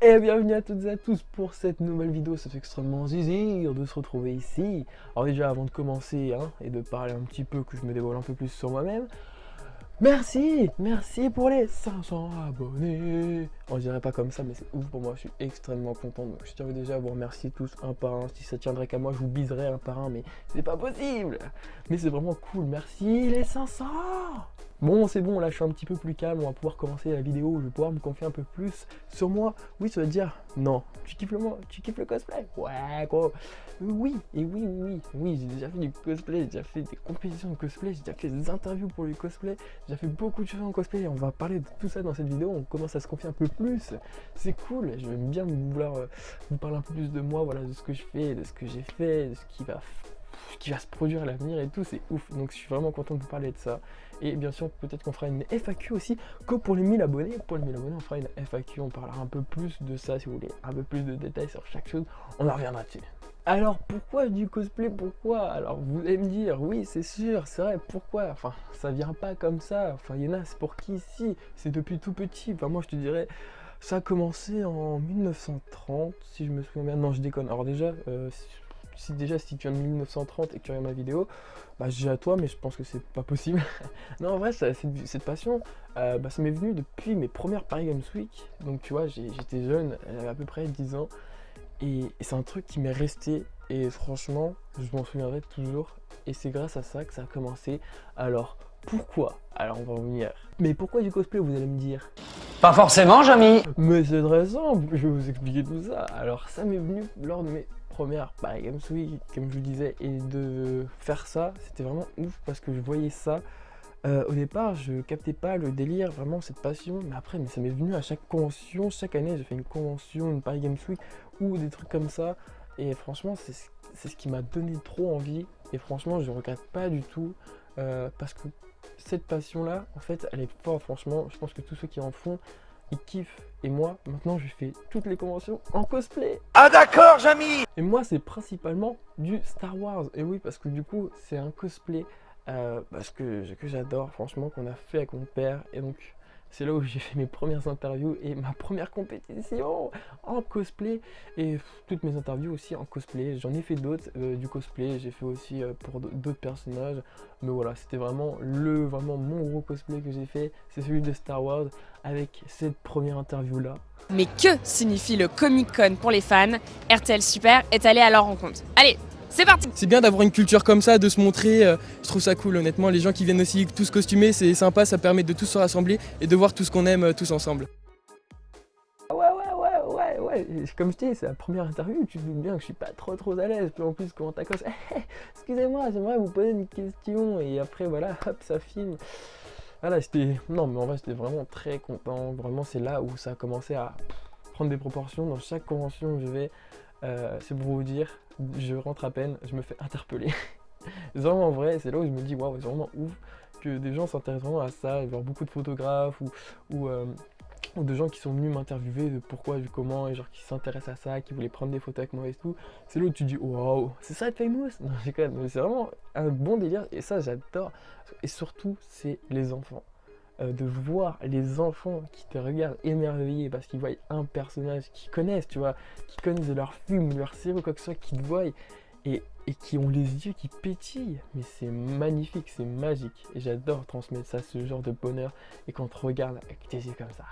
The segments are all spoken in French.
Et bienvenue à toutes et à tous pour cette nouvelle vidéo. Ça fait extrêmement zizir de se retrouver ici. Alors déjà avant de commencer et de parler un petit peu, que je me dévoile un peu plus sur moi-même, merci pour les 500 abonnés. On dirait pas comme ça mais c'est ouf pour moi, je suis extrêmement content. Donc je tiens déjà à vous remercier tous un par un. Si ça tiendrait qu'à moi je vous biserais un par un, mais c'est pas possible. Mais c'est vraiment cool, merci les 500. Bon, c'est bon, là je suis un petit peu plus calme, on va pouvoir commencer la vidéo, je vais pouvoir me confier un peu plus sur moi. Oui, ça veut dire, non, tu kiffes le cosplay? Ouais, gros. Oui, et oui, j'ai déjà fait du cosplay, j'ai déjà fait des compétitions de cosplay, j'ai déjà fait des interviews pour le cosplay, j'ai déjà fait beaucoup de choses en cosplay, et on va parler de tout ça dans cette vidéo, on commence à se confier un peu plus. C'est cool, je vais bien vouloir vous parler un peu plus de moi, voilà, de ce que je fais, de ce que j'ai fait, de ce qui va se produire à l'avenir et tout, c'est ouf. Donc je suis vraiment content de vous parler de ça. Et bien sûr, peut-être qu'on fera une FAQ aussi, que pour les 1000 abonnés. Pour les 1000 abonnés, on fera une FAQ, on parlera un peu plus de ça, si vous voulez, un peu plus de détails sur chaque chose, on en reviendra dessus. Alors pourquoi du cosplay? Pourquoi? Alors vous allez me dire, oui c'est sûr, c'est vrai, pourquoi? Enfin, ça vient pas comme ça, enfin il y en a, c'est pour qui ici? C'est depuis tout petit, enfin moi je te dirais, ça a commencé en 1930, si je me souviens bien. Non, je déconne. Alors déjà, si tu viens de 1930 et que tu regardes ma vidéo, bah j'ai à toi, mais je pense que c'est pas possible. Non, en vrai, cette passion, ça m'est venu depuis mes premières Paris Games Week. Donc tu vois, j'étais jeune, j'avais à peu près 10 ans, et c'est un truc qui m'est resté, et franchement, je m'en souviendrai toujours, et c'est grâce à ça que ça a commencé. Alors, pourquoi? Alors on va en venir. Mais pourquoi du cosplay, vous allez me dire? Pas forcément, Jamy. Mais c'est très simple, je vais vous expliquer tout ça. Alors ça m'est venu lors de mes premières Paris Games Week, comme je vous disais, et de faire ça, c'était vraiment ouf parce que je voyais ça. Au départ, je captais pas le délire, vraiment cette passion, mais après, ça m'est venu à chaque convention, chaque année, j'ai fait une convention, une Paris Games Week ou des trucs comme ça. Et franchement, c'est ce qui m'a donné trop envie. Et franchement, je regrette pas du tout parce que cette passion-là, en fait, elle est forte. Franchement, je pense que tous ceux qui en font, ils kiffent. Et moi, maintenant, je fais toutes les conventions en cosplay. Ah d'accord, Jamy. Et moi, c'est principalement du Star Wars. Et oui, parce que du coup, c'est un cosplay que j'adore, franchement, qu'on a fait avec mon père. Et donc, c'est là où j'ai fait mes premières interviews et ma première compétition en cosplay. Et toutes mes interviews aussi en cosplay. J'en ai fait d'autres du cosplay. J'ai fait aussi pour d'autres personnages. Mais voilà, c'était vraiment mon gros cosplay que j'ai fait. C'est celui de Star Wars avec cette première interview là. Mais que signifie le Comic Con pour les fans? RTL Super est allé à leur rencontre. Allez, c'est parti! C'est bien d'avoir une culture comme ça, de se montrer, je trouve ça cool honnêtement. Les gens qui viennent aussi tous costumés, c'est sympa, ça permet de tous se rassembler et de voir tout ce qu'on aime tous ensemble. Ouais. Et comme je dis, c'est la première interview, tu te doutes bien que je suis pas trop à l'aise. Puis en plus, comment t'as cause, excusez-moi, j'aimerais vous poser une question. Et après, voilà, hop, ça filme. Voilà, non, mais en vrai, j'étais vraiment très content. Vraiment, c'est là où ça a commencé à prendre des proportions. Dans chaque convention où je vais, c'est pour vous dire, je rentre à peine, je me fais interpeller. Vraiment, en vrai, c'est là où je me dis, waouh, c'est vraiment ouf que des gens s'intéressent vraiment à ça. Genre beaucoup de photographes ou de gens qui sont venus m'interviewer de pourquoi, du comment, et genre qui s'intéressent à ça, qui voulaient prendre des photos avec moi et tout. C'est là où tu dis, waouh, c'est ça être famous? Non, j'ai quand même, c'est vraiment un bon délire, et ça, j'adore. Et surtout, c'est les enfants. De voir les enfants qui te regardent émerveillés parce qu'ils voient un personnage qu'ils connaissent, tu vois, qui connaissent de leur film, de leur série ou quoi que ce soit, qui te voient et qui ont les yeux qui pétillent. Mais c'est magnifique, c'est magique. Et j'adore transmettre ça, ce genre de bonheur, et qu'on te regarde avec tes yeux comme ça.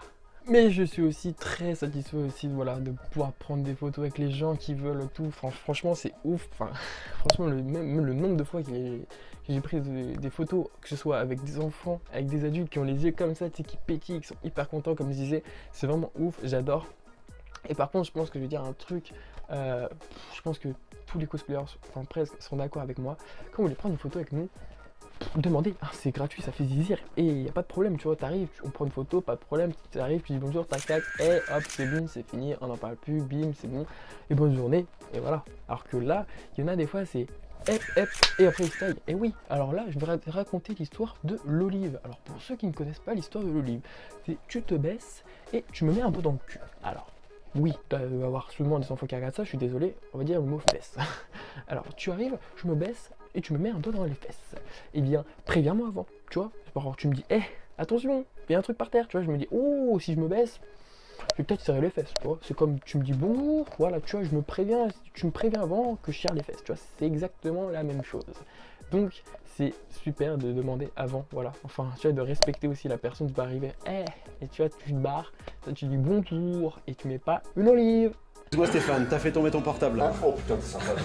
Mais je suis aussi très satisfait aussi de pouvoir prendre des photos avec les gens qui veulent tout. Enfin, franchement, c'est ouf. Enfin, franchement, même le nombre de fois que j'ai pris des photos, que ce soit avec des enfants, avec des adultes qui ont les yeux comme ça, tu sais, qui pétillent, qui sont hyper contents, comme je disais, c'est vraiment ouf, j'adore. Et par contre, je pense que je vais dire un truc, je pense que tous les cosplayers, enfin presque, sont d'accord avec moi. Quand vous voulez prendre une photo avec nous, demandez, c'est gratuit, ça fait zizir, et il n'y a pas de problème, tu vois, t'arrives, on prend une photo, pas de problème, tu arrives, tu dis bonjour, tac tac, et hop, c'est bon, c'est fini, on n'en parle plus, bim, c'est bon, et bonne journée, et voilà. Alors que là, il y en a des fois, c'est et après il style. Et oui, alors là, je vais raconter l'histoire de l'olive. Alors pour ceux qui ne connaissent pas l'histoire de l'olive, c'est tu te baisses et tu me mets un peu dans le cul. Alors, oui, tu vas avoir souvent des enfants qui regardent ça, je suis désolé, on va dire le mot fesse. Alors, tu arrives, je me baisse et tu me mets un doigt dans les fesses. Eh bien, préviens-moi avant, tu vois. Alors, tu me dis, attention, il y a un truc par terre, tu vois. Je me dis, oh, si je me baisse, je vais peut-être serrer les fesses, tu vois. C'est comme tu me dis bonjour, voilà, tu vois, je me préviens, tu me préviens avant que je serre les fesses, tu vois, c'est exactement la même chose. Donc c'est super de demander avant, voilà, enfin tu vois, de respecter aussi la personne qui va arriver, et tu vois, tu te barres, tu dis bonjour et tu mets pas une olive. Toi Stéphane, t'as fait tomber ton portable. Oh putain, c'est sympa.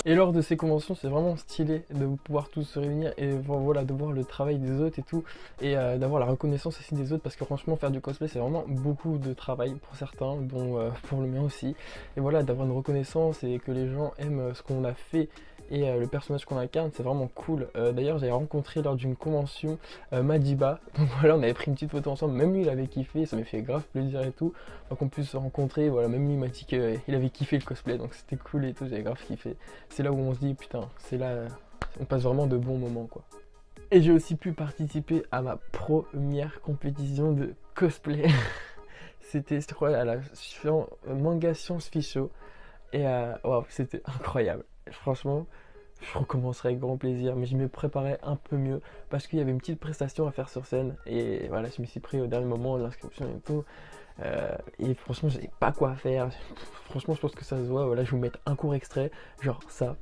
Et lors de ces conventions, c'est vraiment stylé de pouvoir tous se réunir et voilà, de voir le travail des autres et tout, et d'avoir la reconnaissance aussi des autres, parce que franchement faire du cosplay c'est vraiment beaucoup de travail pour certains, dont pour le mien aussi, et voilà, d'avoir une reconnaissance et que les gens aiment ce qu'on a fait et le personnage qu'on incarne, c'est vraiment cool. D'ailleurs j'avais rencontré lors d'une convention Madiba, donc voilà, on avait pris une petite photo ensemble, même lui il avait kiffé, ça m'a fait grave plaisir et tout, donc on puisse se rencontrer, voilà, même lui il m'a dit qu'il avait kiffé le cosplay, donc c'était cool et tout, j'avais grave kiffé. C'est là où on se dit putain, c'est là, on passe vraiment de bons moments quoi. Et j'ai aussi pu participer à ma première compétition de cosplay. C'était, je crois, à la Manga Science Fiction, et waouh, c'était incroyable. Franchement, je recommencerai avec grand plaisir, mais je me préparais un peu mieux parce qu'il y avait une petite prestation à faire sur scène, et voilà, je me suis pris au dernier moment de l'inscription et tout, et franchement j'avais pas quoi faire. Franchement je pense que ça se voit, voilà, je vais vous mettre un court extrait, genre ça.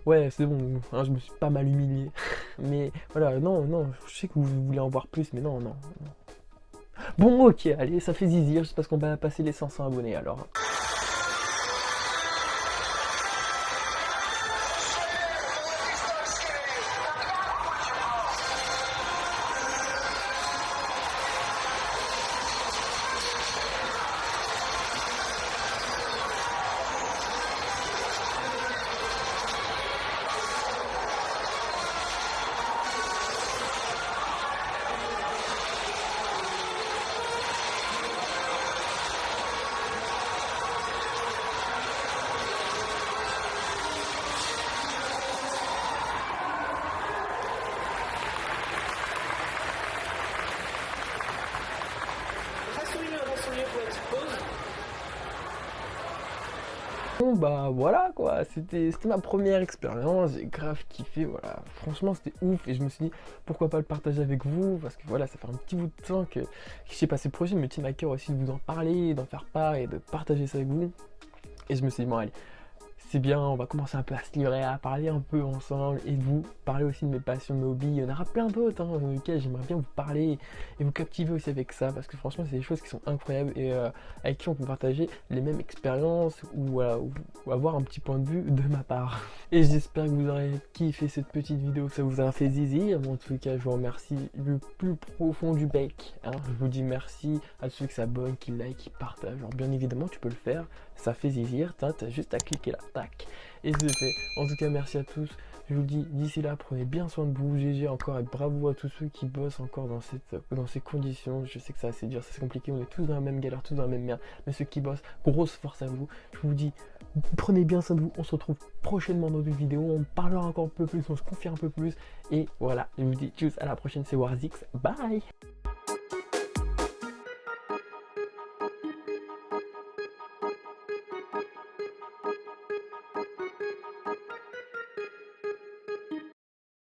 Ouais, c'est bon, hein, je me suis pas mal humilié. Mais voilà, non, je sais que vous voulez en voir plus, mais non. Bon, ok, allez, ça fait zizir, juste parce qu'on va passer les 500 abonnés alors. Bon bah voilà quoi, c'était ma première expérience, j'ai grave kiffé, voilà, franchement c'était ouf, et je me suis dit pourquoi pas le partager avec vous, parce que voilà, ça fait un petit bout de temps que j'ai passé le projet, me tient à cœur aussi de vous en parler, d'en faire part et de partager ça avec vous, et je me suis dit bon allez, c'est bien, on va commencer un peu à se livrer, à parler un peu ensemble, et de vous parler aussi de mes passions, de mes hobbies. Il y en aura plein d'autres dans lesquels j'aimerais bien vous parler et vous captiver aussi avec ça, parce que franchement c'est des choses qui sont incroyables, et avec qui on peut partager les mêmes expériences, ou avoir un petit point de vue de ma part. Et j'espère que vous aurez kiffé cette petite vidéo, que ça vous aura fait zizir. Bon, en tout cas je vous remercie du plus profond du bec, hein. Je vous dis merci à ceux qui s'abonnent, qui like, qui partagent. Alors bien évidemment tu peux le faire, ça fait zizir, t'as juste à cliquer là, tac, et c'est fait. En tout cas merci à tous, je vous dis d'ici là prenez bien soin de vous, GG encore, et bravo à tous ceux qui bossent encore dans ces conditions. Je sais que c'est assez dur, c'est compliqué, on est tous dans la même galère, tous dans la même merde, mais ceux qui bossent, grosse force à vous. Je vous dis prenez bien soin de vous, on se retrouve prochainement dans une vidéo, on parlera encore un peu plus, on se confie un peu plus, et voilà, je vous dis tchuss, à la prochaine, c'est Warzix, bye.